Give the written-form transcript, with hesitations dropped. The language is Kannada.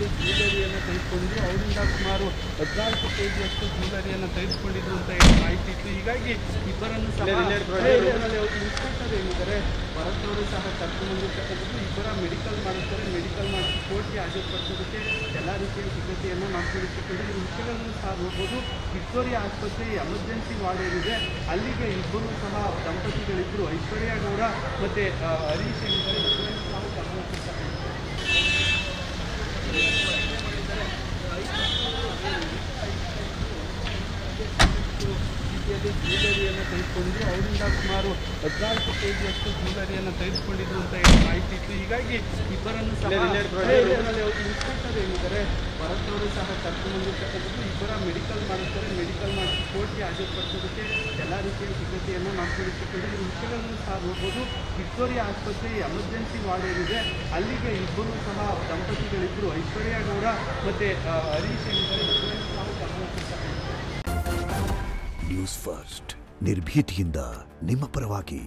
ರೀತಿಯಲ್ಲಿ ಜ್ಯುವೆಲರಿಯನ್ನು ತೆಗೆದುಕೊಂಡಿದ್ರು. ಅವರಿಂದ ಸುಮಾರು 14 kgಯಷ್ಟು ಜ್ಯುವೆಲರಿಯನ್ನು ತೆಗೆದುಕೊಂಡಿದ್ರು ಅಂತ ಹೇಳಿ ಮಾಹಿತಿ ಇತ್ತು. ಹೀಗಾಗಿ ಇಬ್ಬರನ್ನು ಸಹ ಇನ್ಸ್ಪೆಕ್ಟರ್ ಏನಿದ್ದಾರೆ ಭರತ್ ಅವರು ಸಹ ಕರ್ಕೊಂಡ್ಬಂದಿರ್ತಕ್ಕಂಥದ್ದು. ಇಬ್ಬರ ಮೆಡಿಕಲ್ ಮಾಡುತ್ತಾರೆ. ಮೆಡಿಕಲ್ ಮಾಡಿ ಕೋರ್ಟ್ಗೆ ಹಾಜರುಪಡಿಸೋದಕ್ಕೆ ಎಲ್ಲ ರೀತಿಯ ಸಿದ್ಧತೆಯನ್ನು ಮಾಡ್ಕೊಂಡಿರ್ತಕ್ಕಂಥ ಈ ವಿಷಯಗಳನ್ನು ಸಹ ನೋಡ್ಬೋದು. ವಿಕ್ಟೋರಿಯಾ ಆಸ್ಪತ್ರೆ ಎಮರ್ಜೆನ್ಸಿ ವಾರ್ಡ್ ಏನಿದೆ ಅಲ್ಲಿಗೆ ಇಬ್ಬರು ಸಹ ದಂಪತಿಗಳಿಬ್ಬರು ಐಶ್ವರ್ಯ ಗೌಡ ಮತ್ತು ಹರೀಶ್ ಏನಿದ್ದಾರೆ ಇಬ್ಬರನ್ನು ಸಹ ಗಮನಿಸಿರ್ತಕ್ಕಂಥದ್ದು. ರೀತಿಯಲ್ಲಿ ಜ್ಯುವೆಲರಿಯನ್ನು ತೆಗೆದುಕೊಂಡಿದ್ರು. ಅವರಿಂದ ಸುಮಾರು 14 kgಯಷ್ಟು ಜ್ಯುವೆಲರಿಯನ್ನು ತೆಗೆದುಕೊಂಡಿದ್ರು ಅಂತ ಹೇಳಿ ಮಾಹಿತಿ ಇತ್ತು. ಹೀಗಾಗಿ ಇಬ್ಬರನ್ನು ಸಹ ಇನ್ಸ್ಪೆಕ್ಟರ್ ಏನಿದ್ದಾರೆ ಭರತ್ ಅವರು ಸಹ ಕರ್ಕೊಂಡ್ಬಂದಿರ್ತಕ್ಕಂಥದ್ದು. ಇಬ್ಬರ ಮೆಡಿಕಲ್ ಮಾಡುತ್ತಾರೆ. ಮೆಡಿಕಲ್ ಮಾಡಿ ಕೋರ್ಟ್ಗೆ ಹಾಜರುಪಡಿಸೋದಕ್ಕೆ ಎಲ್ಲ ರೀತಿಯ ಸಿದ್ಧತೆಯನ್ನು ಮಾಡ್ಕೊಂಡಿರ್ತಕ್ಕಂಥ ಈ ವಿಷಯಗಳನ್ನು ಸಹ ನೋಡ್ಬೋದು. ವಿಕ್ಟೋರಿಯಾ ಆಸ್ಪತ್ರೆ ಎಮರ್ಜೆನ್ಸಿ ವಾರ್ಡ್ ಏನಿದೆ ಅಲ್ಲಿಗೆ ಇಬ್ಬರು ಸಹ ದಂಪತಿಗಳಿಬ್ಬರು ಐಶ್ವರ್ಯ ಗೌಡ ಮತ್ತು ಹರೀಶ್ ಏನಿದ್ದಾರೆ ಇಬ್ಬರನ್ನು ಸಹ ಗಮನಿಸಿರ್ತಕ್ಕಂಥದ್ದು. ನ್ಯೂಸ್ ಫಸ್ಟ್ ನಿರ್ಭೀತಿಯಿಂದ ನಿಮ್ಮ ಪರವಾಗಿ.